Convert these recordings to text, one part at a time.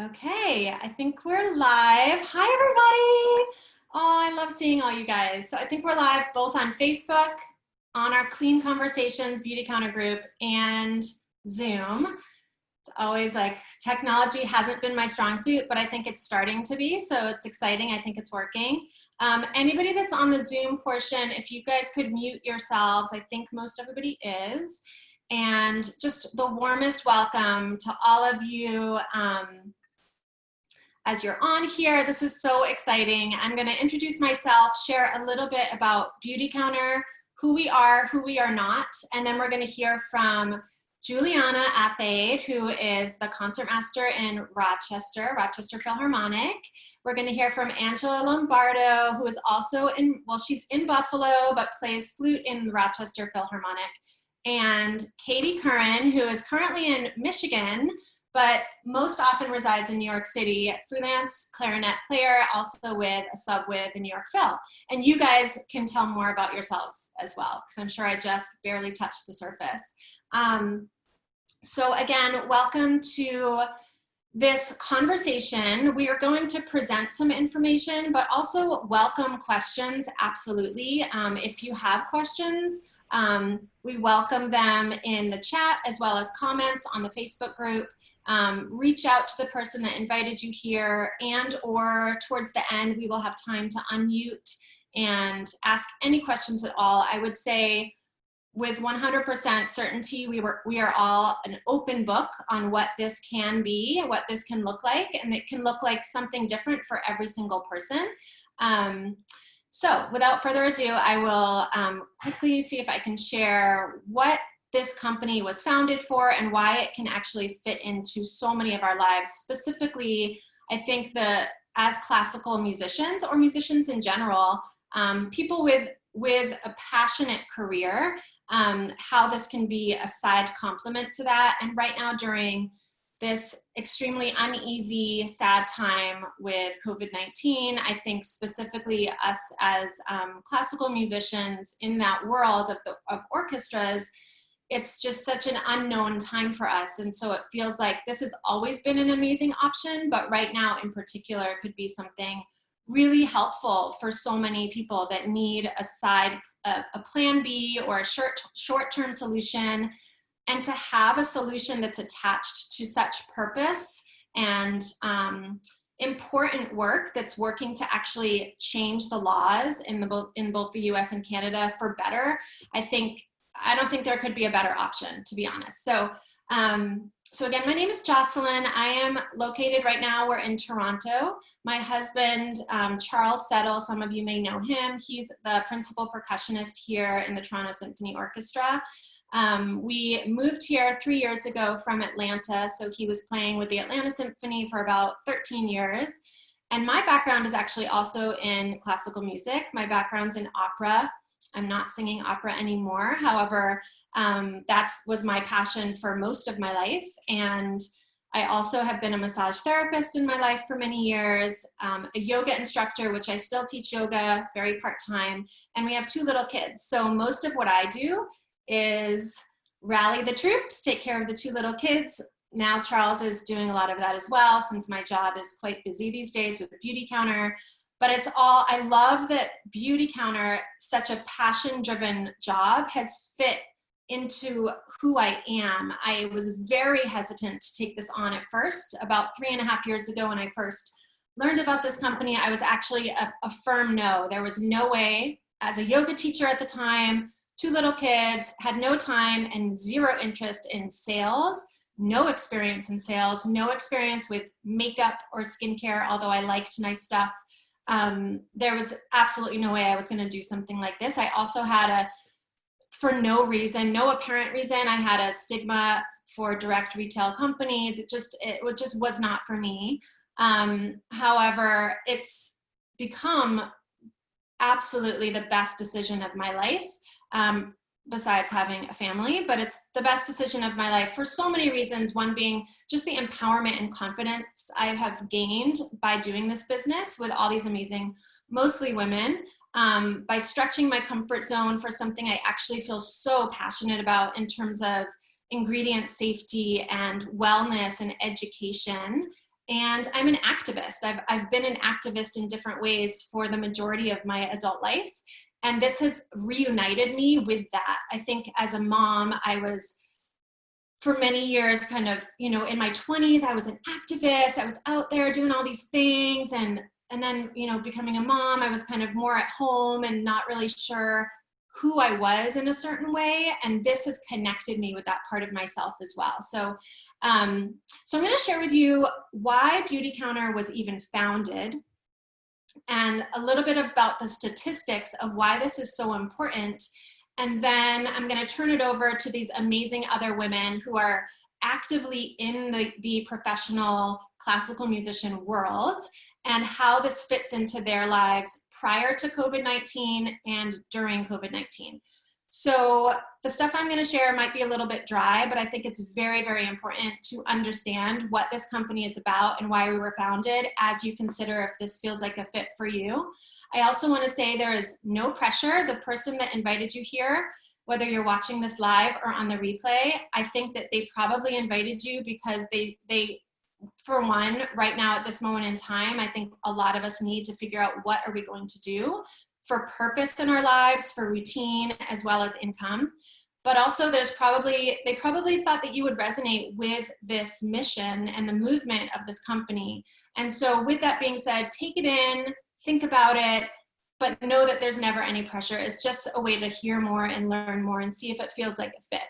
Okay, I think we're live. Hi, everybody. Oh, I love seeing all you guys. So I think we're live both on Facebook, on our Clean Conversations Beautycounter group, and Zoom. It's always like technology hasn't been my strong suit, but I think it's starting to be, so it's exciting. I think it's working. Anybody that's on the Zoom portion, if you guys could mute yourselves, I think most everybody is. And just the warmest welcome to all of you. As you're on here. This is so exciting. I'm going to introduce myself, share a little bit about Beautycounter, who we are not, and then we're going to hear from Juliana Athaide, who is the concertmaster in Rochester Philharmonic. We're going to hear from Angela Lombardo, who is also she's in Buffalo, but plays flute in the Rochester Philharmonic. And Katie Curran, who is currently in Michigan, but most often resides in New York City, freelance clarinet player, also with a sub with the New York Phil. And you guys can tell more about yourselves as well, because I'm sure I just barely touched the surface. So again, welcome to this conversation. We are going to present some information, but also welcome questions, absolutely. If you have questions, we welcome them in the chat as well as comments on the Facebook group. Reach out to the person that invited you here, and or towards the end, we will have time to unmute and ask any questions at all. I would say with 100% certainty, we are all an open book on what this can be, what this can look like, and it can look like something different for every single person. So without further ado, I will quickly see if I can share what this company was founded for and why it can actually fit into so many of our lives. Specifically, I think as classical musicians or musicians in general, people with a passionate career, how this can be a side complement to that. And right now during this extremely uneasy, sad time with COVID-19, I think specifically us as classical musicians in that world of orchestras, it's just such an unknown time for us. And so it feels like this has always been an amazing option, but right now in particular could be something really helpful for so many people that need a plan B or a short-term solution, and to have a solution that's attached to such purpose and important work that's working to actually change the laws in both the US and Canada for better. I don't think there could be a better option, to be honest. So again, my name is Jocelyn. I am located right now, we're in Toronto. My husband, Charles Settle, some of you may know him. He's the principal percussionist here in the Toronto Symphony Orchestra. We moved here 3 years ago from Atlanta, so he was playing with the Atlanta Symphony for about 13 years. And my background is actually also in classical music. My background's in opera. I'm not singing opera anymore. However, that was my passion for most of my life. And I also have been a massage therapist in my life for many years, a yoga instructor, which I still teach yoga, very part-time, and we have 2 little kids. So most of what I do is rally the troops, take care of the 2 little kids. Now Charles is doing a lot of that as well, since my job is quite busy these days with the Beautycounter. But I love that Beautycounter, such a passion-driven job, has fit into who I am. I was very hesitant to take this on at first. About 3.5 years ago when I first learned about this company, I was actually a firm no. There was no way, as a yoga teacher at the time, 2 little kids, had no time and 0 interest in sales, no experience in sales, no experience with makeup or skincare, although I liked nice stuff. There was absolutely no way I was going to do something like this. I also had for no reason, no apparent reason, I had a stigma for direct retail companies. It just was not for me. However, it's become absolutely the best decision of my life, besides having a family, but it's the best decision of my life for so many reasons. One being just the empowerment and confidence I have gained by doing this business with all these amazing, mostly women, by stretching my comfort zone for something I actually feel so passionate about in terms of ingredient safety and wellness and education. and I'm an activist. I've been an activist in different ways for the majority of my adult life. And this has reunited me with that. I think as a mom, I was for many years kind of, you know, in my 20s, I was an activist. I was out there doing all these things. And then, you know, becoming a mom, I was kind of more at home and not really sure who I was in a certain way. And this has connected me with that part of myself as well. So, so I'm going to share with you why Beautycounter was even founded, and a little bit about the statistics of why this is so important. And then I'm going to turn it over to these amazing other women who are actively in the professional classical musician world, and how this fits into their lives prior to COVID-19 and during COVID-19. So the stuff I'm going to share might be a little bit dry, but I think it's very, very important to understand what this company is about and why we were founded as you consider if this feels like a fit for you. I also want to say there is no pressure. The person that invited you here, whether you're watching this live or on the replay, I think that they probably invited you because they for one, right now at this moment in time, I think a lot of us need to figure out what are we going to do for purpose in our lives, for routine, as well as income. But also they probably thought that you would resonate with this mission and the movement of this company. And so with that being said, take it in, think about it, but know that there's never any pressure. It's just a way to hear more and learn more and see if it feels like a fit.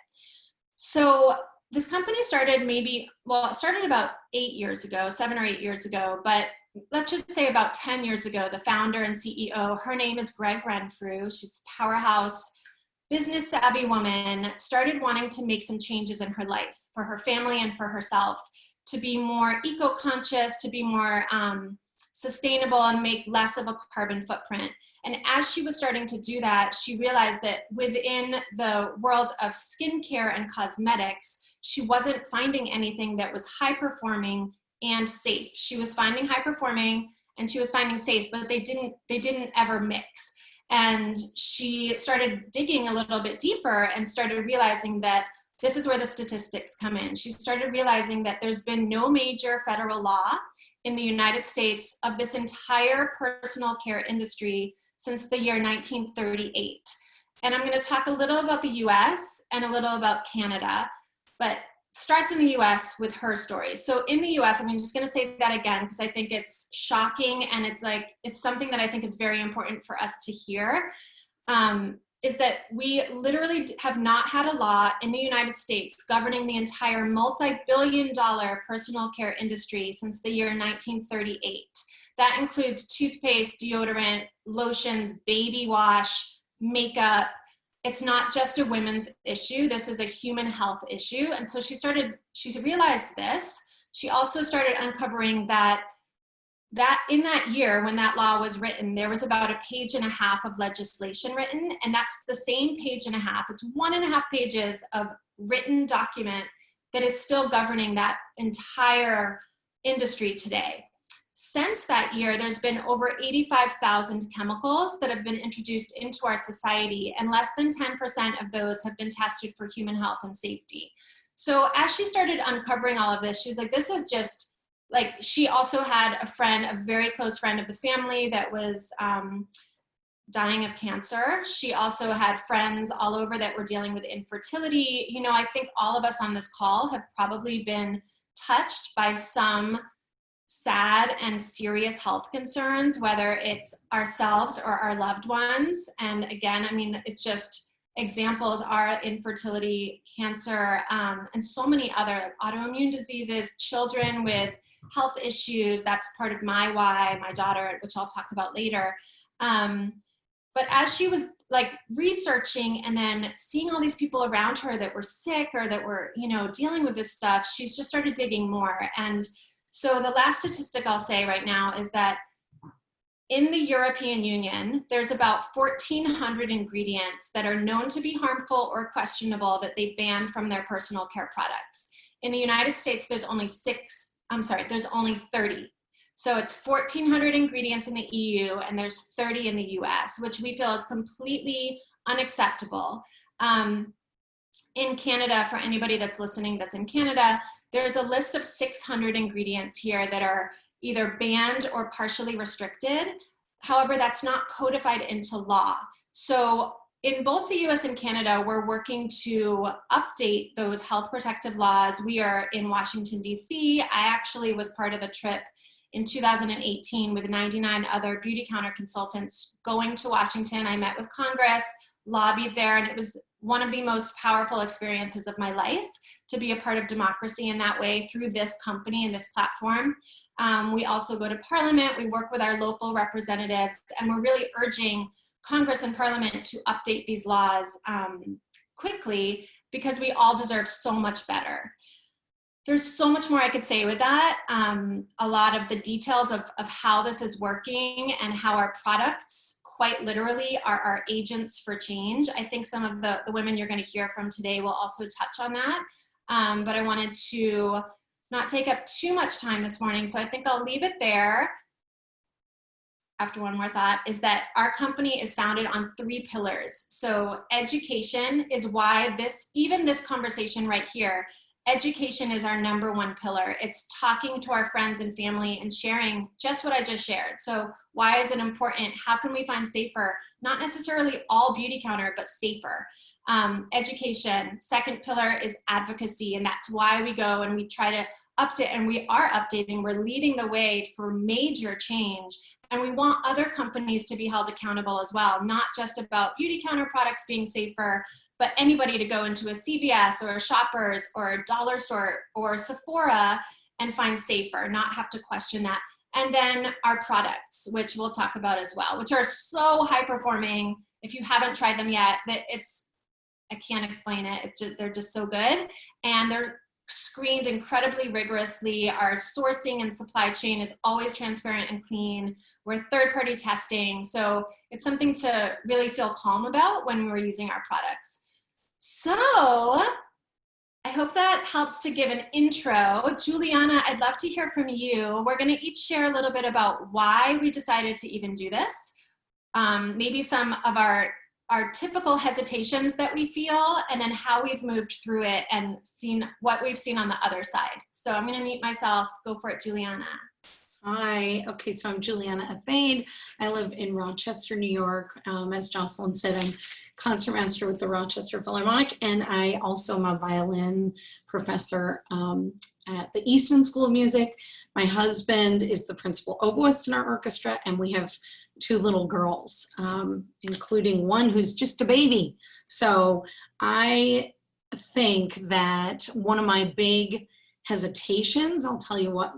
So this company started it started about 7 or 8 years ago, but let's just say about 10 years ago, the founder and CEO, her name is Greg Renfrew. She's a powerhouse, business savvy woman, started wanting to make some changes in her life for her family and for herself, to be more eco-conscious, to be more sustainable and make less of a carbon footprint. And as she was starting to do that, she realized that within the world of skincare and cosmetics, she wasn't finding anything that was high performing and safe. She was finding high performing and she was finding safe, but they didn't ever mix. And she started digging a little bit deeper and started realizing that this is where the statistics come in. She started realizing that there's been no major federal law in the United States of this entire personal care industry since the year 1938. And I'm going to talk a little about the US and a little about Canada, but starts in the US with her story. So in the US, I'm just going to say that again because I think it's shocking, and it's something that I think is very important for us to hear, is that we literally have not had a law in the United States governing the entire multi-billion-dollar personal care industry since the year 1938. That includes toothpaste, deodorant, lotions, baby wash, makeup. It's not just a women's issue. This is a human health issue. And so she realized this. She also started uncovering that in that year when that law was written, there was about 1.5 pages of legislation written, and that's the same 1.5 pages. It's 1.5 pages of written document that is still governing that entire industry today. Since that year, there's been over 85,000 chemicals that have been introduced into our society, and less than 10% of those have been tested for human health and safety. So as she started uncovering all of this, she was like, this is just, like, she also had a very close friend of the family that was dying of cancer. She also had friends all over that were dealing with infertility. You know, I think all of us on this call have probably been touched by some sad and serious health concerns, whether it's ourselves or our loved ones. And again, I mean, it's just examples are infertility, cancer, and so many other autoimmune diseases, children with health issues. That's part of my why, my daughter, which I'll talk about later. But as she was like researching and then seeing all these people around her that were sick or that were, you know, dealing with this stuff, she's just started digging more. And so the last statistic I'll say right now is that in the European Union, there's about 1,400 ingredients that are known to be harmful or questionable that they ban from their personal care products. In the United States, there's only 30. So it's 1,400 ingredients in the EU and there's 30 in the US, which we feel is completely unacceptable. In Canada, for anybody that's listening that's in Canada, there's a list of 600 ingredients here that are either banned or partially restricted. However, that's not codified into law. So in both the US and Canada, we're working to update those health protective laws. We are in Washington, DC. I actually was part of a trip in 2018 with 99 other Beautycounter consultants going to Washington. I met with Congress, lobbied there, and it was one of the most powerful experiences of my life to be a part of democracy in that way through this company and this platform. We also go to Parliament, we work with our local representatives, and we're really urging Congress and Parliament to update these laws quickly because we all deserve so much better. There's so much more I could say with that. A lot of the details of how this is working and how our products quite literally are our agents for change. I think some of the women you're going to hear from today will also touch on that. But I wanted to not take up too much time this morning, so I think I'll leave it there. After one more thought is that our company is founded on 3 pillars. So education is why even this conversation right here, education is our #1 pillar. It's talking to our friends and family and sharing just what I just shared. So why is it important? How can we find safer? Not necessarily all Beautycounter, but safer. Education. Second pillar is advocacy, and that's why we go and we try to update, and we are updating. We're leading the way for major change, and we want other companies to be held accountable as well, not just about Beautycounter products being safer, but anybody to go into a CVS or a Shoppers or a dollar store or Sephora and find safer, not have to question that. And then our products, which we'll talk about as well, which are so high performing. If you haven't tried them yet, I can't explain it. They're just so good. And they're screened incredibly rigorously. Our sourcing and supply chain is always transparent and clean. We're third-party testing. So it's something to really feel calm about when we're using our products. So I hope that helps to give an intro. Juliana, I'd love to hear from you. We're going to each share a little bit about why we decided to even do this. Maybe some of our typical hesitations that we feel, and then how we've moved through it and seen what we've seen on the other side. So I'm going to mute myself. Go for it, Juliana. Hi. Okay, so I'm Juliana Athade. I live in Rochester, New York. As Jocelyn said, I'm concertmaster with the Rochester Philharmonic, and I also am a violin professor at the Eastman School of Music. My husband is the principal oboist in our orchestra, and we have 2 little girls, including one who's just a baby. So I think that one of my big hesitations, I'll tell you what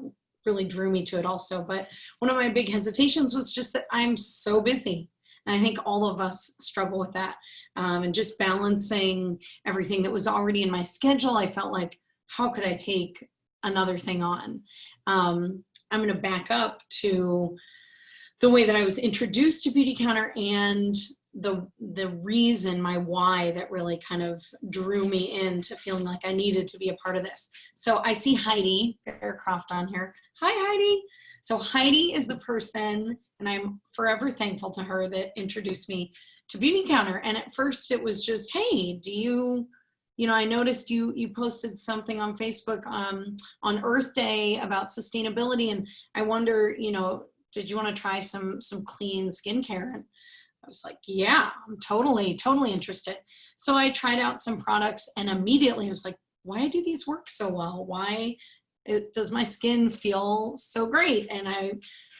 really drew me to it also, but one of my big hesitations was just that I'm so busy. And I think all of us struggle with that. And just balancing everything that was already in my schedule, I felt like, how could I take another thing on? I'm going to back up to the way that I was introduced to Beautycounter and the reason, my why, that really kind of drew me into feeling like I needed to be a part of this. So I see Heidi Bearcroft on here. Hi, Heidi. So Heidi is the person, and I'm forever thankful to her, that introduced me to Beautycounter. And at first it was just, hey, do you know, I noticed you posted something on Facebook on Earth Day about sustainability, and I wonder, you know, did you want to try some clean skincare? And I was like, yeah, I'm totally interested. So I tried out some products, and immediately I was like, why do these work so well? Why does my skin feel so great? And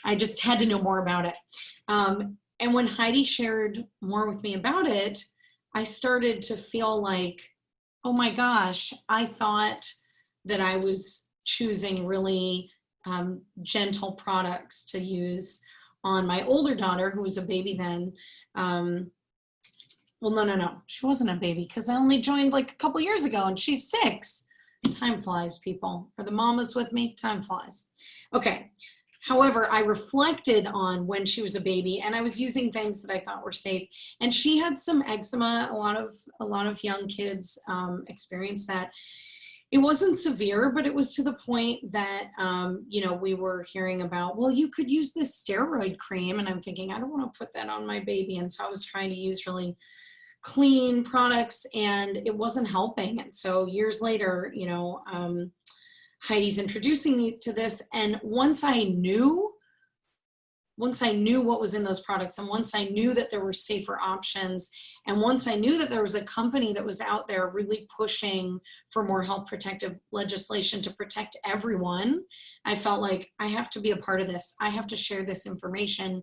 I just had to know more about it. And when Heidi shared more with me about it, I started to feel like, oh my gosh, I thought that I was choosing really gentle products to use on my older daughter, who was a baby then. Well, no, she wasn't a baby, because I only joined like a couple years ago, and she's 6. Time flies, people. Are the mamas with me? Time flies. Okay. However, I reflected on when she was a baby, and I was using things that I thought were safe. And she had some eczema. A lot of young kids experience that. It wasn't severe, but it was to the point that, you know, we were hearing about, well, you could use this steroid cream. And I'm thinking, I don't want to put that on my baby. And so I was trying to use really clean products, and it wasn't helping. And so years later, you know, Heidi's introducing me to this. And once I knew what was in those products, and once I knew that there were safer options, and once I knew that there was a company that was out there really pushing for more health protective legislation to protect everyone, I felt like I have to be a part of this. I have to share this information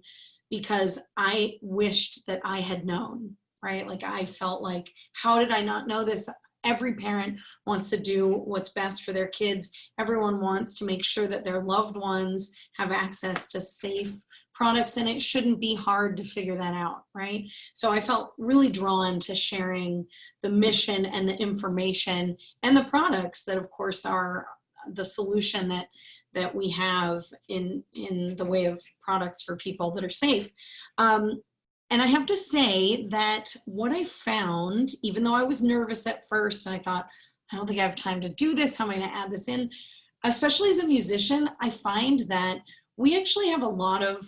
because I wished that I had known, right? Like I felt like, how did I not know this? Every parent wants to do what's best for their kids. Everyone wants to make sure that their loved ones have access to safe products, and it shouldn't be hard to figure that out, right? So I felt really drawn to sharing the mission and the information and the products that, of course, are the solution that we have in the way of products for people that are safe. And I have to say that what I found, even though I was nervous at first, and I thought, I don't think I have time to do this, how am I going to add this in? Especially as a musician, I find that we actually have a lot of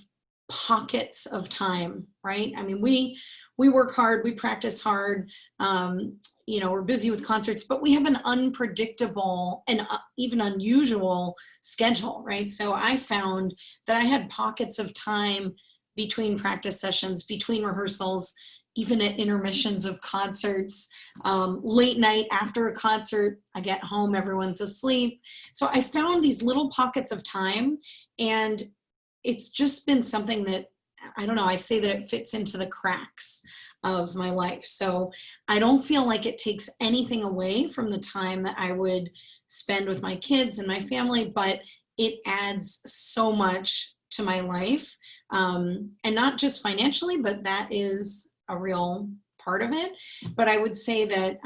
pockets of time, right? I mean, we work hard, we practice hard, we're busy with concerts, but we have an unpredictable and even unusual schedule, right? So I found that I had pockets of time between practice sessions, between rehearsals, even at intermissions of concerts, late night after a concert, I get home, everyone's asleep. So I found these little pockets of time, and it's just been something that, I don't know, I say that it fits into the cracks of my life. So I don't feel like it takes anything away from the time that I would spend with my kids and my family, but it adds so much to my life. And not just financially, but that is a real part of it. But I would say that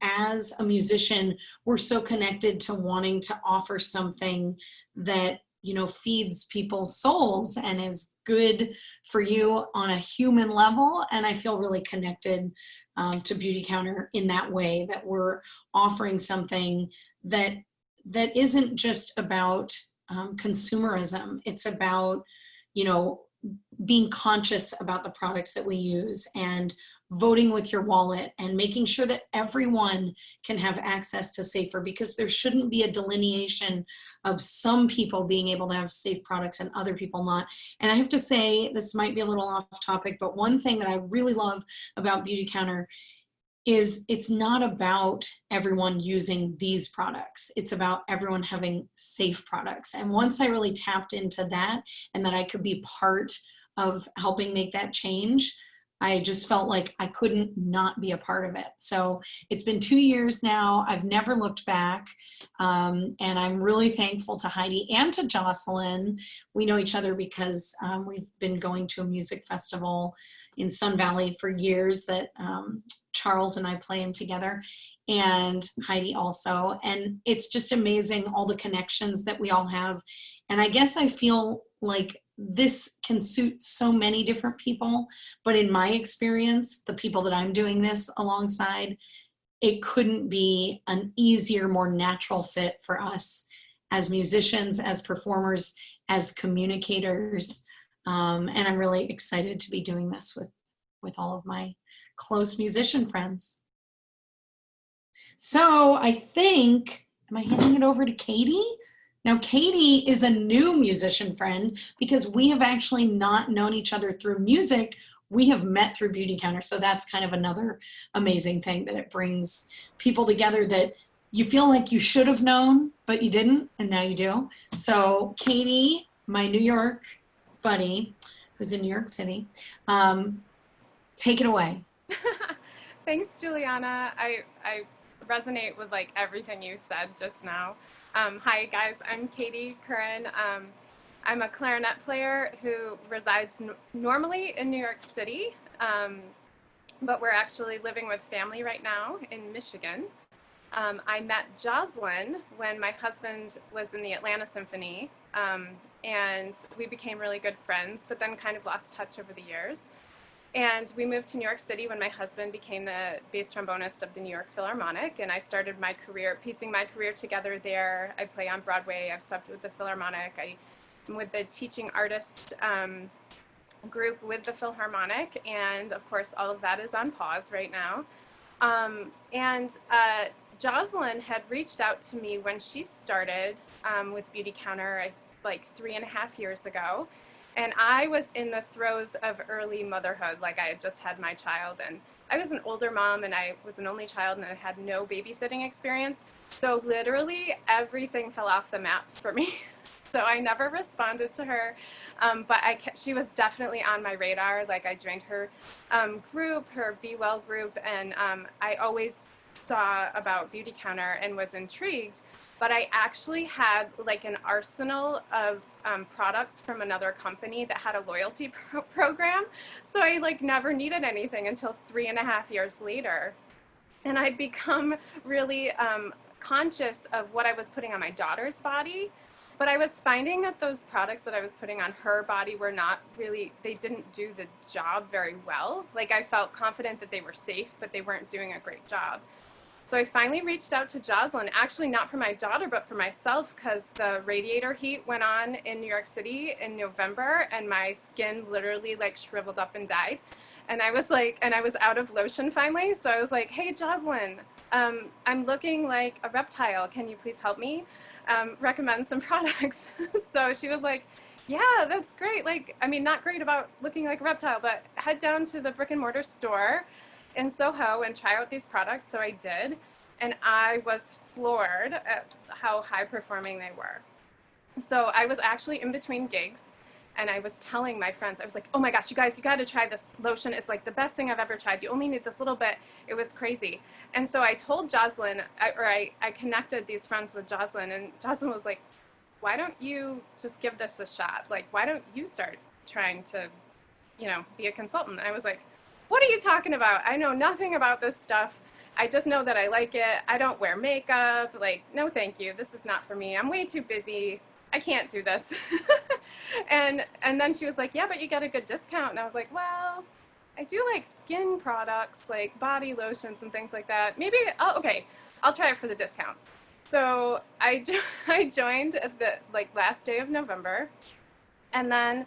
as a musician, we're so connected to wanting to offer something that feeds people's souls and is good for you on a human level. And I feel really connected to Beautycounter in that way, that we're offering something that isn't just about consumerism. It's about, being conscious about the products that we use and voting with your wallet and making sure that everyone can have access to safer, because there shouldn't be a delineation of some people being able to have safe products and other people not. And I have to say, this might be a little off topic, but one thing that I really love about Beautycounter is it's not about everyone using these products. It's about everyone having safe products. And once I really tapped into that, and that I could be part of helping make that change, I just felt like I couldn't not be a part of it. So it's been 2 years now. I've never looked back. And I'm really thankful to Heidi and to Jocelyn. We know each other because we've been going to a music festival in Sun Valley for years that Charles and I play in together, and Heidi also. And it's just amazing, all the connections that we all have. And I guess I feel like this can suit so many different people, but in my experience, the people that I'm doing this alongside, it couldn't be an easier, more natural fit for us as musicians, as performers, as communicators. And I'm really excited to be doing this with all of my close musician friends. So I think, am I handing it over to Katie? Now, Katie is a new musician friend because we have actually not known each other through music. We have met through Beautycounter. So that's kind of another amazing thing, that it brings people together that you feel like you should have known, but you didn't, and now you do. So Katie, my New York buddy, who's in New York City, take it away. Thanks, Juliana. I resonate with like everything you said just now. Hi guys, I'm Katie Curran. I'm a clarinet player who resides normally in New York City, but we're actually living with family right now in Michigan. I met Jocelyn when my husband was in the Atlanta Symphony, and we became really good friends, but then kind of lost touch over the years. And we moved to New York City when my husband became the bass trombonist of the New York Philharmonic, and I started my career, piecing my career together there. I play on Broadway, I've subbed with the Philharmonic, I'm with the teaching artist group with the Philharmonic, and of course all of that is on pause right now. And Jocelyn had reached out to me when she started with Beautycounter like 3.5 years ago. And I was in the throes of early motherhood. Like I had just had my child, and I was an older mom, and I was an only child, and I had no babysitting experience. So literally everything fell off the map for me. So I never responded to her, but she was definitely on my radar. Like I joined her group, her Be Well group, and I always saw about Beautycounter and was intrigued. But I actually had like an arsenal of products from another company that had a loyalty program. So I like never needed anything until 3.5 years later. And I'd become really conscious of what I was putting on my daughter's body. But I was finding that those products that I was putting on her body were not really, they didn't do the job very well. Like I felt confident that they were safe, but they weren't doing a great job. So I finally reached out to Jocelyn, actually not for my daughter, but for myself, because the radiator heat went on in New York City in November, and my skin literally like shriveled up and died. And I was like, and I was out of lotion finally. So I was like, hey, Jocelyn, I'm looking like a reptile. Can you please help me? Recommend some products. So she was like, yeah, that's great. Like, I mean, not great about looking like a reptile, but head down to the brick and mortar store in Soho and try out these products. So I did, and I was floored at how high performing they were. So I was actually in between gigs, and I was telling my friends, I was like, oh my gosh, you guys, you got to try this lotion. It's like the best thing I've ever tried. You only need this little bit. It was crazy. And so I told Jocelyn, I connected these friends with Jocelyn, and Jocelyn was like, why don't you just give this a shot? Like, why don't you start trying to, be a consultant? I was like, what are you talking about? I know nothing about this stuff. I just know that I like it. I don't wear makeup. Like, no, thank you. This is not for me. I'm way too busy. I can't do this. and then she was like, yeah, but you get a good discount. And I was like, well, I do like skin products, like body lotions and things like that. Maybe, okay, I'll try it for the discount. So I joined at the last day of November, and then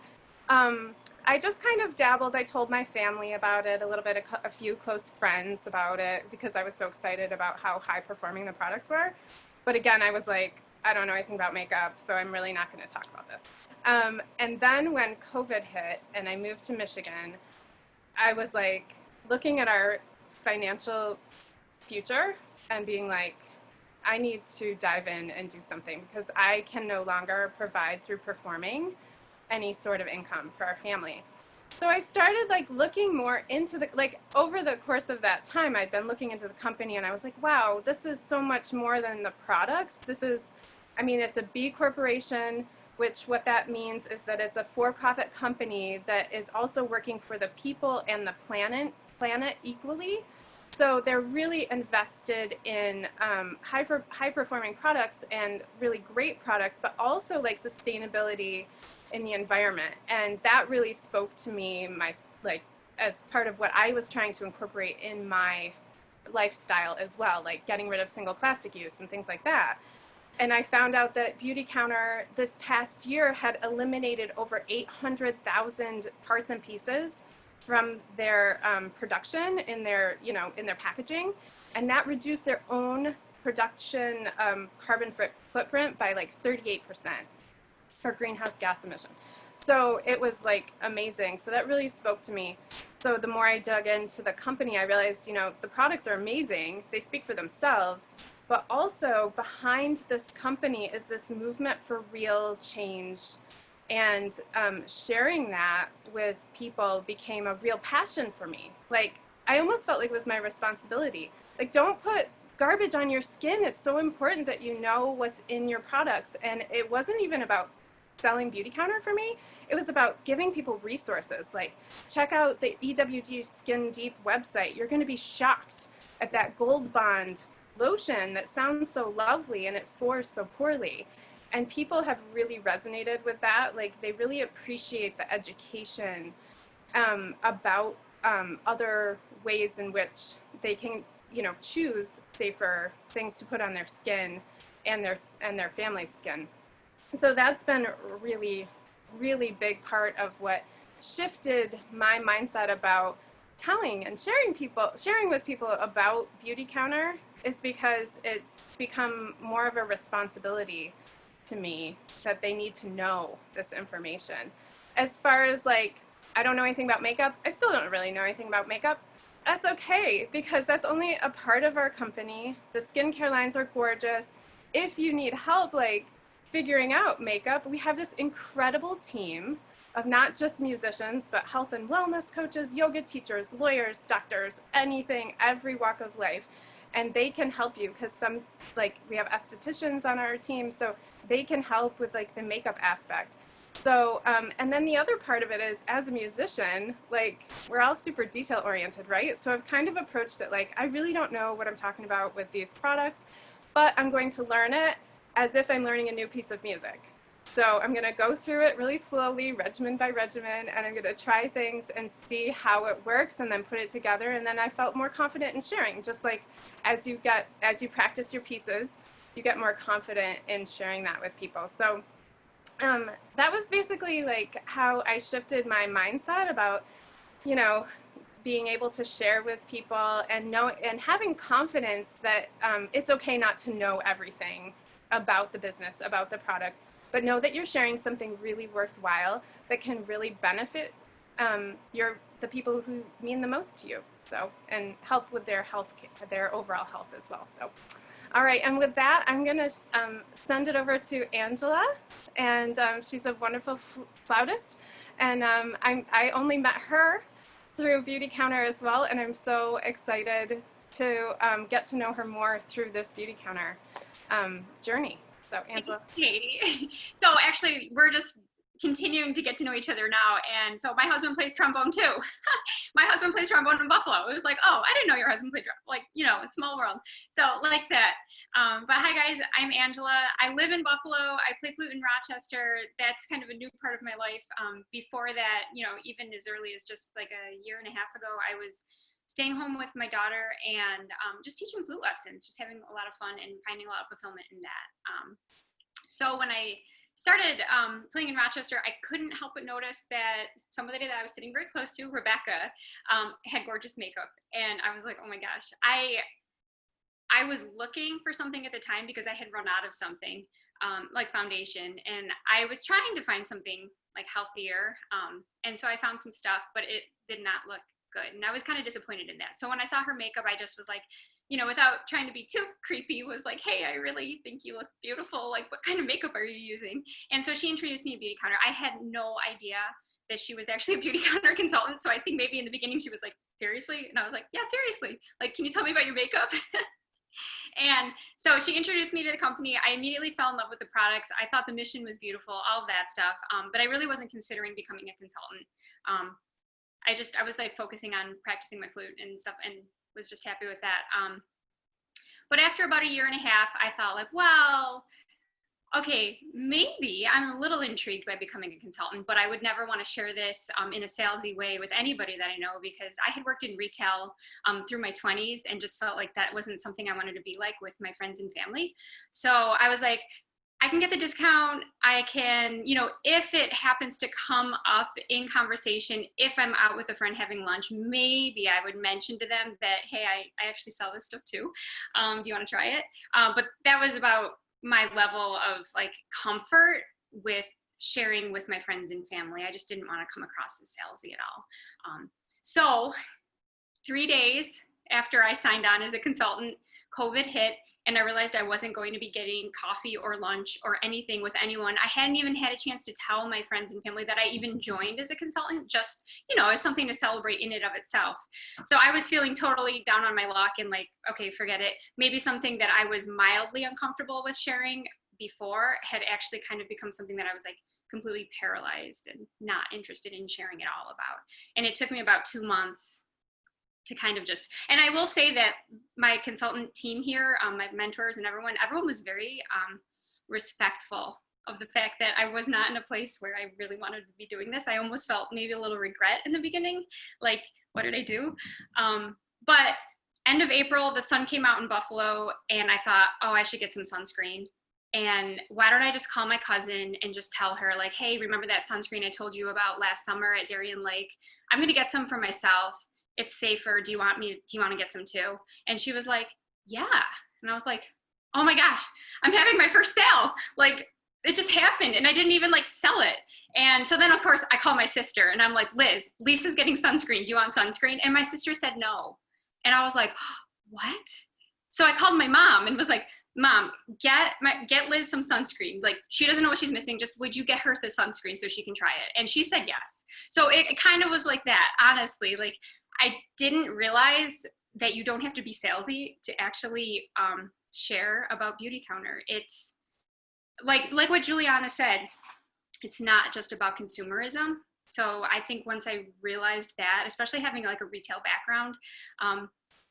I just kind of dabbled. I told my family about it a little bit, a few close friends about it, because I was so excited about how high performing the products were. But again, I was like, I don't know anything about makeup, so I'm really not going to talk about this. And then when COVID hit and I moved to Michigan, I was like looking at our financial future and being like, I need to dive in and do something, because I can no longer provide through performing any sort of income for our family. So I started looking more into over the course of that time, I'd been looking into the company, and I was like, wow, this is so much more than the products. This is, it's a B corporation, which what that means is that it's a for-profit company that is also working for the people and the planet equally. So they're really invested in high performing products and really great products, but also sustainability in the environment. And that really spoke to me, as part of what I was trying to incorporate in my lifestyle as well, like getting rid of single plastic use and things like that. And I found out that Beautycounter this past year had eliminated over 800,000 parts and pieces from their production in their packaging, and that reduced their own production carbon footprint by 38% for greenhouse gas emission. So it was amazing. So that really spoke to me. So the more I dug into the company, I realized, the products are amazing. They speak for themselves, but also behind this company is this movement for real change. And sharing that with people became a real passion for me. I almost felt like it was my responsibility. Don't put garbage on your skin. It's so important that you know what's in your products. And it wasn't even about selling Beautycounter for me. It was about giving people resources. Check out the EWG Skin Deep website. You're going to be shocked at that Gold Bond lotion that sounds so lovely and it scores so poorly. And people have really resonated with that. They really appreciate the education about other ways in which they can, choose safer things to put on their skin and their family's skin. So that's been a really, really big part of what shifted my mindset about telling and sharing with people about Beautycounter is because it's become more of a responsibility to me that they need to know this information. As far as like, I don't know anything about makeup, I still don't really know anything about makeup. That's okay, because that's only a part of our company. The skincare lines are gorgeous. If you need help, like figuring out makeup, we have this incredible team of not just musicians, but health and wellness coaches, yoga teachers, lawyers, doctors, anything, every walk of life. And they can help you because like we have estheticians on our team, so they can help with like the makeup aspect. So, and then the other part of it is, as a musician, like we're all super detail oriented, right? So I've kind of approached it like, I really don't know what I'm talking about with these products, but I'm going to learn it as if I'm learning a new piece of music. So I'm going to go through it really slowly, regimen by regimen, and I'm going to try things and see how it works and then put it together. And then I felt more confident in sharing, just like as you practice your pieces, you get more confident in sharing that with people. So that was basically like how I shifted my mindset about, you know, being able to share with people and having confidence that it's okay not to know everything about the business, about the products, but know that you're sharing something really worthwhile that can really benefit the people who mean the most to you. So, and help with their health, their overall health as well. So, all right, and with that, I'm gonna send it over to Angela, and she's a wonderful flautist, and I only met her through Beautycounter as well, and I'm so excited to get to know her more through this Beautycounter journey. So, Angela. Katie. So actually, we're just continuing to get to know each other now, and so my husband plays trombone too. My husband plays trombone in Buffalo. It was like, oh, I didn't know your husband played trombone. Like, you know, a small world. So like that. But hi guys, I'm Angela. I live in Buffalo. I play flute in Rochester. That's kind of a new part of my life. Before that, you know, even as early as just like a year and a half ago, I was staying home with my daughter and just teaching flute lessons, just having a lot of fun and finding a lot of fulfillment in that. So when I started playing in Rochester, I couldn't help but notice that somebody that I was sitting very close to, Rebecca, had gorgeous makeup. And I was like, oh my gosh, I was looking for something at the time because I had run out of something like foundation. And I was trying to find something like healthier. And so I found some stuff, but it did not look good. And I was kind of disappointed in that. So when I saw her makeup, I just was like, you know, without trying to be too creepy, was like, hey, I really think you look beautiful. Like, what kind of makeup are you using? And so she introduced me to Beautycounter. I had no idea that she was actually a Beautycounter consultant. So I think maybe in the beginning she was like, seriously? And I was like, yeah, seriously. Like, can you tell me about your makeup? And so she introduced me to the company. I immediately fell in love with the products. I thought the mission was beautiful, all of that stuff. But I really wasn't considering becoming a consultant. I was like focusing on practicing my flute and stuff and was just happy with that. But after about a year and a half, I thought like, well, okay, maybe I'm a little intrigued by becoming a consultant, but I would never want to share this in a salesy way with anybody that I know, because I had worked in retail through my 20s and just felt like that wasn't something I wanted to be like with my friends and family. So I was like, I can get the discount. I can, you know, if it happens to come up in conversation, if I'm out with a friend having lunch, maybe I would mention to them that, hey, I actually sell this stuff too. Do you want to try it? But that was about my level of like comfort with sharing with my friends and family. I just didn't want to come across as salesy at all. So 3 days after I signed on as a consultant, COVID hit. And I realized I wasn't going to be getting coffee or lunch or anything with anyone. I hadn't even had a chance to tell my friends and family that I even joined as a consultant, just, you know, as something to celebrate in and of itself. So I was feeling totally down on my luck and like, okay, forget it. Maybe something that I was mildly uncomfortable with sharing before had actually kind of become something that I was like completely paralyzed and not interested in sharing it all about. And it took me about 2 months to kind of just, and I will say that my consultant team here, my mentors and everyone was very respectful of the fact that I was not in a place where I really wanted to be doing this. I almost felt maybe a little regret in the beginning, like, what did I do? But end of April, the sun came out in Buffalo and I thought, oh, I should get some sunscreen. And why don't I just call my cousin and just tell her like, hey, remember that sunscreen I told you about last summer at Darien Lake? I'm gonna get some for myself. It's safer. Do you want to get some too? And she was like, yeah. And I was like, oh my gosh, I'm having my first sale. Like, it just happened and I didn't even like sell it. And so then of course I call my sister and I'm like, Liz, Lisa's getting sunscreen. Do you want sunscreen? And my sister said no. And I was like, what? So I called my mom and was like, Mom, get Liz some sunscreen. Like, she doesn't know what she's missing. Just would you get her the sunscreen so she can try it? And she said yes. So it kind of was like that, honestly. Like, I didn't realize that you don't have to be salesy to actually share about Beautycounter. It's like what Juliana said, it's not just about consumerism. So I think once I realized that, especially having like a retail background,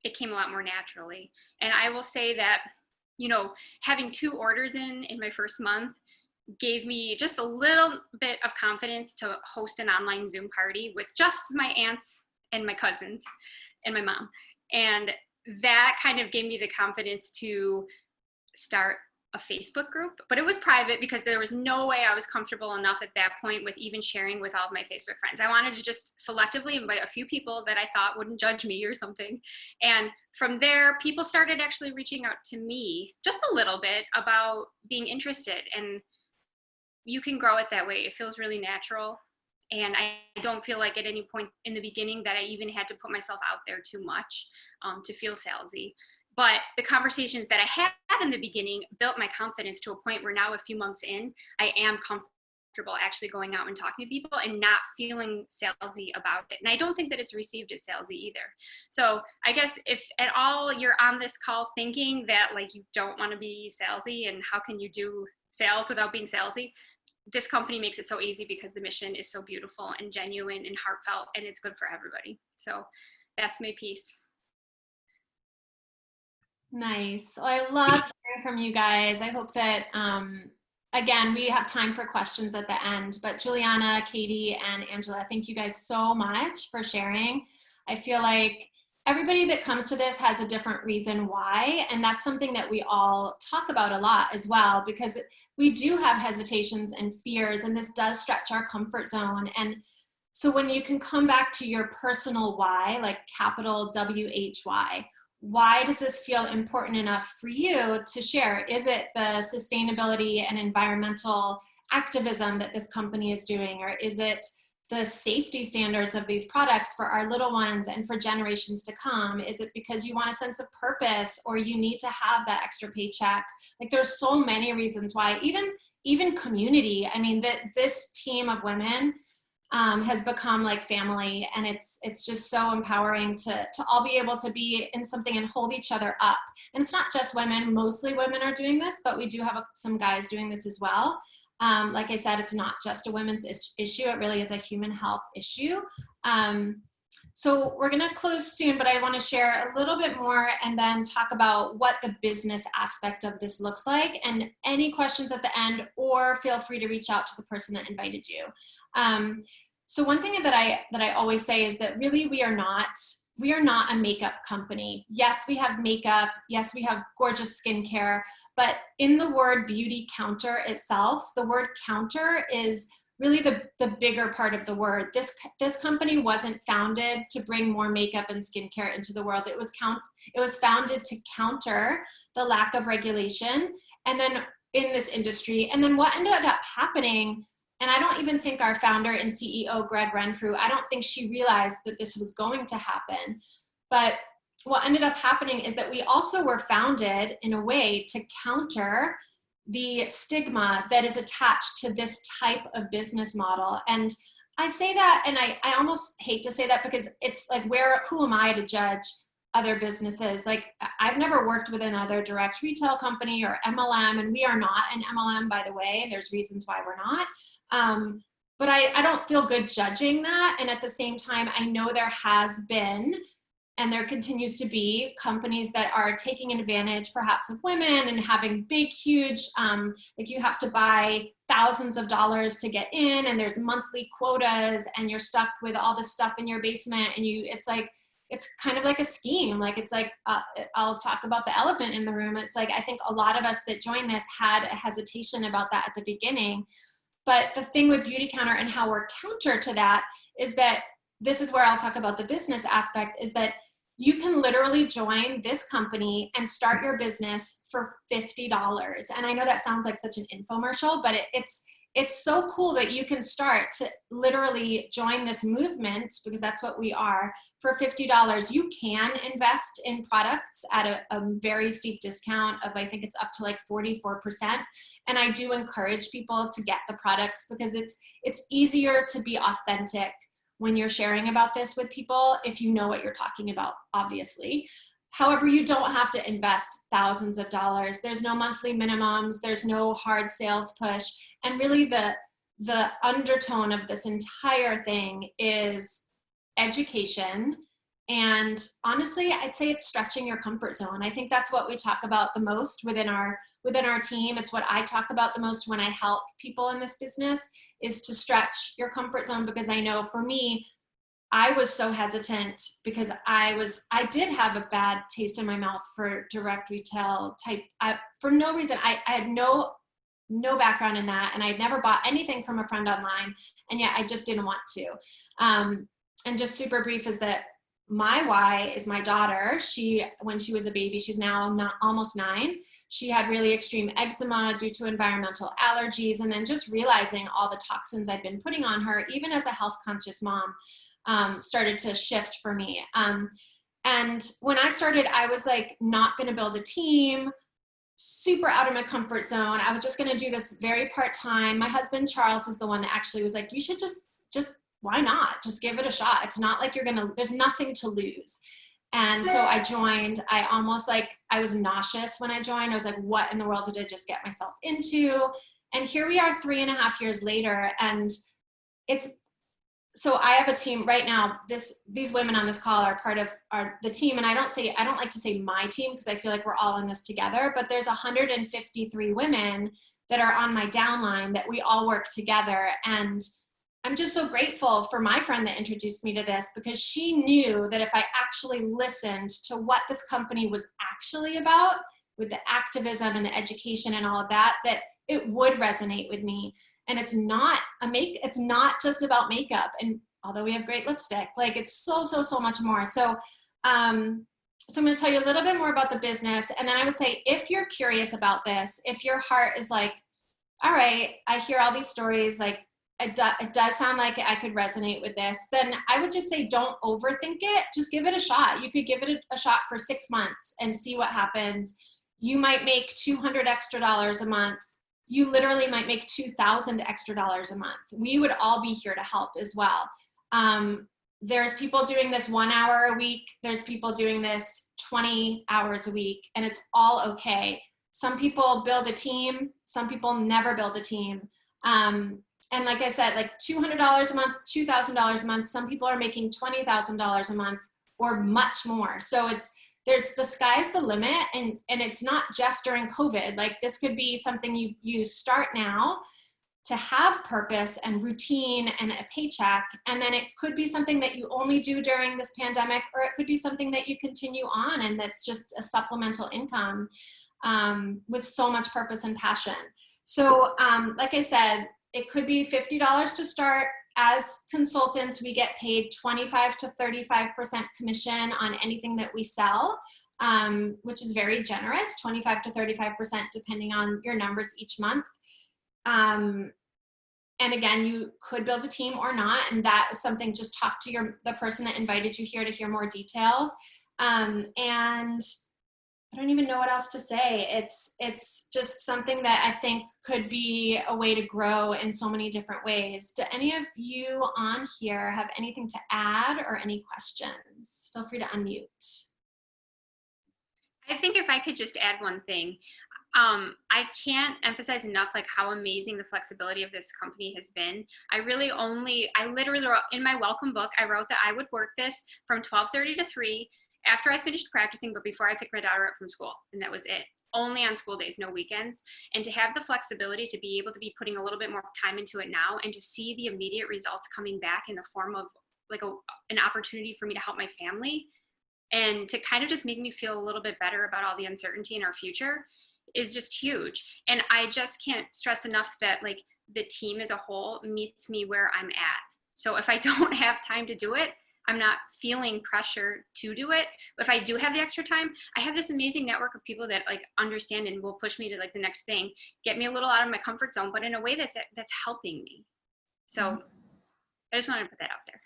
it came a lot more naturally. And I will say that, you know, having 2 orders in my first month gave me just a little bit of confidence to host an online Zoom party with just my aunts and my cousins and my mom. And that kind of gave me the confidence to start a Facebook group, but it was private because there was no way I was comfortable enough at that point with even sharing with all of my Facebook friends. I wanted to just selectively invite a few people that I thought wouldn't judge me or something. And from there, people started actually reaching out to me just a little bit about being interested. And you can grow it that way. It feels really natural. And I don't feel like at any point in the beginning that I even had to put myself out there too much to feel salesy. But the conversations that I had in the beginning built my confidence to a point where now, a few months in, I am comfortable actually going out and talking to people and not feeling salesy about it. And I don't think that it's received as salesy either. So I guess if at all you're on this call thinking that like you don't want to be salesy and how can you do sales without being salesy, this company makes it so easy because the mission is so beautiful and genuine and heartfelt, and it's good for everybody. So that's my piece. Nice. Well, I love hearing from you guys. I hope that, again, we have time for questions at the end, but Juliana, Katie, and Angela, thank you guys so much for sharing. I feel like everybody that comes to this has a different reason why, and that's something that we all talk about a lot as well, because we do have hesitations and fears, and this does stretch our comfort zone. And so when you can come back to your personal why, like capital WHY, why does this feel important enough for you to share? Is it the sustainability and environmental activism that this company is doing, or is it the safety standards of these products for our little ones and for generations to come? Is it because you want a sense of purpose, or you need to have that extra paycheck? Like, there's so many reasons why. Even community. I mean, that this team of women has become like family, and it's just so empowering to all be able to be in something and hold each other up. And it's not just women, mostly women are doing this, but we do have some guys doing this as well. Like I said, it's not just a women's issue, it really is a human health issue. So we're gonna close soon, but I wanna share a little bit more and then talk about what the business aspect of this looks like, and any questions at the end, or feel free to reach out to the person that invited you. So one thing that I always say is that really we are not a makeup company. Yes, we have makeup. Yes, we have gorgeous skincare, but in the word Beautycounter itself, the word counter is really the bigger part of the word. This company wasn't founded to bring more makeup and skincare into the world. It was founded to counter the lack of regulation, and then in this industry. And then what ended up happening, and I don't even think our founder and CEO, Greg Renfrew, I don't think she realized that this was going to happen. But what ended up happening is that we also were founded in a way to counter the stigma that is attached to this type of business model. And I say that, and I almost hate to say that, because it's like, who am I to judge other businesses? Like, I've never worked with another direct retail company or MLM, and we are not an MLM, by the way. There's reasons why we're not. But I don't feel good judging that. And at the same time, I know there has been, and there continues to be, companies that are taking advantage perhaps of women and having big, huge, like you have to buy thousands of dollars to get in, and there's monthly quotas, and you're stuck with all this stuff in your basement, and it's kind of like a scheme. Like, it's like, I'll talk about the elephant in the room. It's like, I think a lot of us that joined this had a hesitation about that at the beginning. But the thing with Beautycounter and how we're counter to that is that, this is where I'll talk about the business aspect, is that you can literally join this company and start your business for $50. And I know that sounds like such an infomercial, but it's so cool that you can start to literally join this movement, because that's what we are, for $50. You can invest in products at a very steep discount of, I think it's up to like 44%. And I do encourage people to get the products, because it's easier to be authentic when you're sharing about this with people if you know what you're talking about, obviously. However, you don't have to invest thousands of dollars. There's no monthly minimums. There's no hard sales push. And really the undertone of this entire thing is education. And honestly, I'd say it's stretching your comfort zone. I think that's what we talk about the most within our team. It's what I talk about the most when I help people in this business, is to stretch your comfort zone. Because I know for me, I was so hesitant because I did have a bad taste in my mouth for direct retail type, for no reason. I had no background in that, and I had never bought anything from a friend online, and yet I just didn't want to. And just super brief is that my why is my daughter. When she was a baby, she's now almost 9. She had really extreme eczema due to environmental allergies, and then just realizing all the toxins I'd been putting on her, even as a health conscious mom, started to shift for me. And when I started, I was like not going to build a team, super out of my comfort zone. I was just going to do this very part-time. My husband, Charles, is the one that actually was like, you should just why not? Just give it a shot. It's not like there's nothing to lose. And so I joined. I was nauseous when I joined. I was like, what in the world did I just get myself into? And here we are 3.5 years later. And so I have a team right now. These women on this call are part of the team. And I don't like to say my team, because I feel like we're all in this together, but there's 153 women that are on my downline that we all work together. And I'm just so grateful for my friend that introduced me to this, because she knew that if I actually listened to what this company was actually about, with the activism and the education and all of that, that it would resonate with me. And it's not just about makeup. And although we have great lipstick, like it's so much more. So I'm going to tell you a little bit more about the business. And then I would say, if you're curious about this, if your heart is like, all right, I hear all these stories, like it does sound like I could resonate with this, then I would just say, don't overthink it. Just give it a shot. You could give it a shot for 6 months and see what happens. You might make $200 extra a month. You literally might make $2,000 extra a month. We would all be here to help as well. There's people doing this 1 hour a week. There's people doing this 20 hours a week, and it's all okay. Some people build a team. Some people never build a team. And like I said, like $200 a month, $2,000 a month. Some people are making $20,000 a month or much more. So the sky's the limit, and it's not just during COVID. Like this could be something you start now to have purpose and routine and a paycheck. And then it could be something that you only do during this pandemic, or it could be something that you continue on and that's just a supplemental income with so much purpose and passion. So like I said, it could be $50 to start. As consultants, we get paid 25 to 35% commission on anything that we sell, which is very generous, 25 to 35% depending on your numbers each month. And again, you could build a team or not, and that is something, just talk to the person that invited you here to hear more details. And I don't even know what else to say. It's just something that I think could be a way to grow in so many different ways. Do any of you on here have anything to add or any questions? Feel free to unmute. I think if I could just add one thing, I can't emphasize enough like how amazing the flexibility of this company has been. I literally wrote in my welcome book, I wrote that I would work this from 12:30 to 3 after I finished practicing, but before I picked my daughter up from school, and that was it. Only on school days, no weekends. And to have the flexibility to be able to be putting a little bit more time into it now, and to see the immediate results coming back in the form of like an opportunity for me to help my family, and to kind of just make me feel a little bit better about all the uncertainty in our future, is just huge. And I just can't stress enough that like the team as a whole meets me where I'm at. So if I don't have time to do it, I'm not feeling pressure to do it. But if I do have the extra time, I have this amazing network of people that like understand and will push me to like the next thing, get me a little out of my comfort zone, but in a way that's helping me. So I just wanted to put that out there.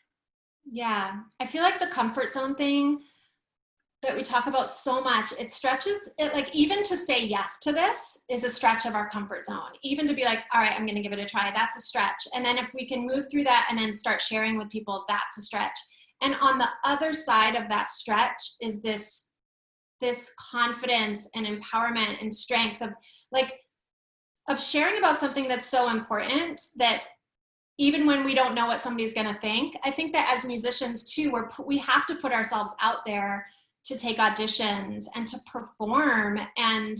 Yeah, I feel like the comfort zone thing that we talk about so much, it stretches it, like even to say yes to this is a stretch of our comfort zone. Even to be like, all right, I'm going to give it a try, that's a stretch. And then if we can move through that and then start sharing with people, that's a stretch. And on the other side of that stretch is this confidence and empowerment and strength of sharing about something that's so important that even when we don't know what somebody's going to think. I think that as musicians too, we have to put ourselves out there to take auditions and to perform and,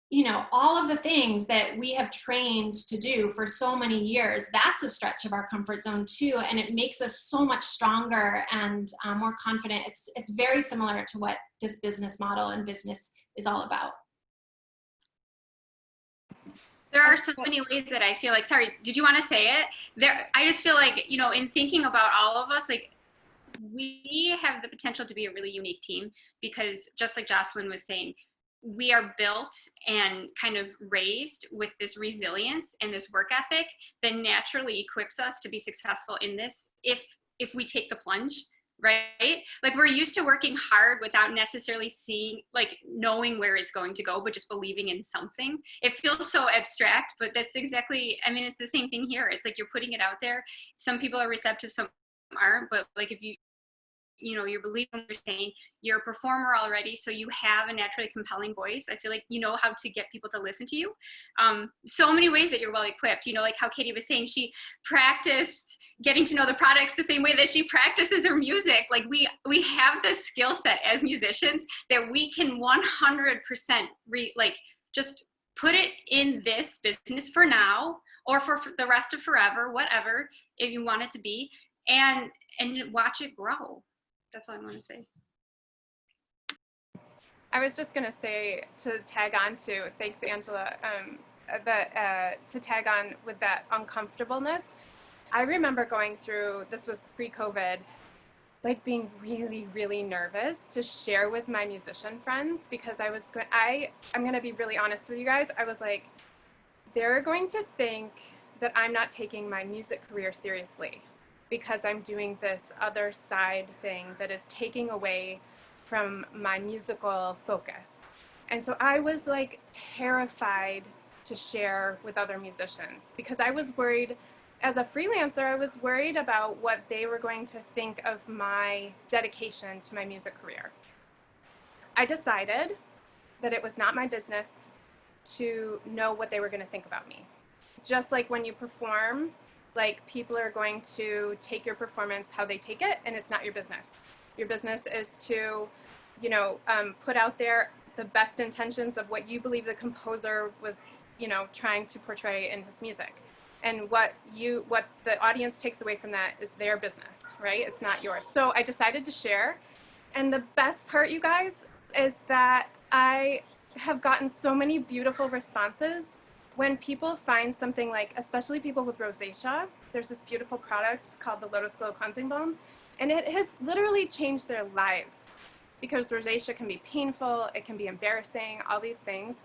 you know, all of the things that we have trained to do for so many years. That's a stretch of our comfort zone too, and it makes us so much stronger and more confident. It's very similar to what this business model and business is all about. There are so many ways that I feel like, sorry, did you want to say it? I just feel like, you know, in thinking about all of us, like we have the potential to be a really unique team because just like Jocelyn was saying, we are built and kind of raised with this resilience and this work ethic that naturally equips us to be successful in this if we take the plunge. Right? Like we're used to working hard without necessarily knowing where it's going to go, but just believing in something. It feels so abstract, but that's exactly, I mean, it's the same thing here. It's like you're putting it out there. Some people are receptive, some aren't, but like if you're believing what you're saying, you're a performer already, so you have a naturally compelling voice. I feel like you know how to get people to listen to you. So many ways that you're well equipped, you know, like how Katie was saying, she practiced getting to know the products the same way that she practices her music. Like we have this skill set as musicians that we can 100% just put it in this business for now or for the rest of forever, whatever, if you want it to be, and watch it grow. That's all I want to say. I was just going to say to tag on to, thanks Angela, to tag on with that uncomfortableness. I remember going through, this was pre-COVID, like being really, really nervous to share with my musician friends because I'm going to be really honest with you guys. I was like, they're going to think that I'm not taking my music career seriously because I'm doing this other side thing that is taking away from my musical focus. And so I was like terrified to share with other musicians because I was worried, as a freelancer, I was worried about what they were going to think of my dedication to my music career. I decided that it was not my business to know what they were going to think about me. Just like when you perform, like people are going to take your performance how they take it, and it's not your business. Your business is to, put out there the best intentions of what you believe the composer was, trying to portray in his music. And what the audience takes away from that is their business, right? It's not yours. So I decided to share. And the best part, you guys, is that I have gotten so many beautiful responses when people find something like, especially people with rosacea. There's this beautiful product called the Lotus Glow Cleansing Balm, and it has literally changed their lives because rosacea can be painful, it can be embarrassing, all these things.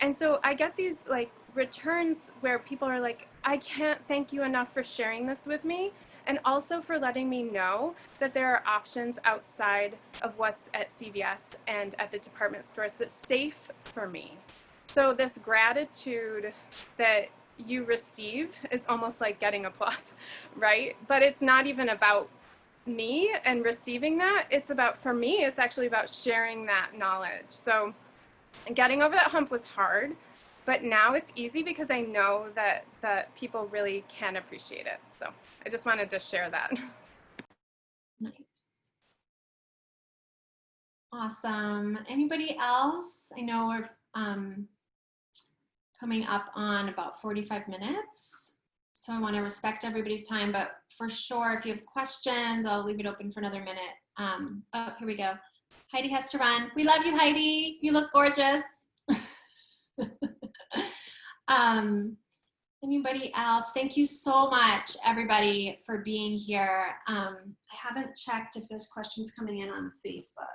And so I get these like returns where people are like, I can't thank you enough for sharing this with me, and also for letting me know that there are options outside of what's at CVS and at the department stores that's safe for me. So this gratitude that you receive is almost like getting applause, right? But it's not even about me and receiving that. It's about, for me, it's actually about sharing that knowledge. So getting over that hump was hard, but now it's easy because I know that people really can appreciate it. So I just wanted to share that. Nice. Awesome. Anybody else? I know we're coming up on about 45 minutes. So I want to respect everybody's time, but for sure, if you have questions, I'll leave it open for another minute. Oh, here we go. Heidi has to run. We love you, Heidi. You look gorgeous. Anybody else? Thank you so much, everybody, for being here. I haven't checked if there's questions coming in on Facebook.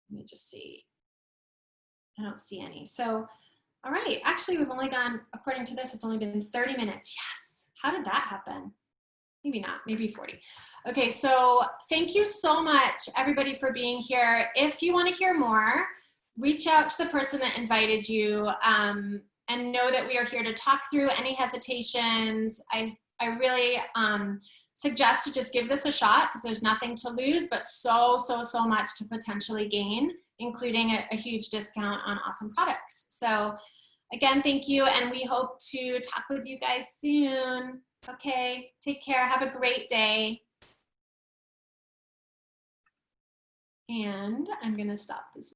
Let me just see. I don't see any. So, all right. Actually, we've only gone, according to this, it's only been 30 minutes. Yes. How did that happen? Maybe not, maybe 40. Okay, so thank you so much, everybody, for being here. If you want to hear more, reach out to the person that invited you, and know that we are here to talk through any hesitations. I really suggest to just give this a shot because there's nothing to lose, but so much to potentially gain, including a huge discount on awesome products. So again, thank you, and we hope to talk with you guys soon. Okay, take care. Have a great day. And I'm going to stop this.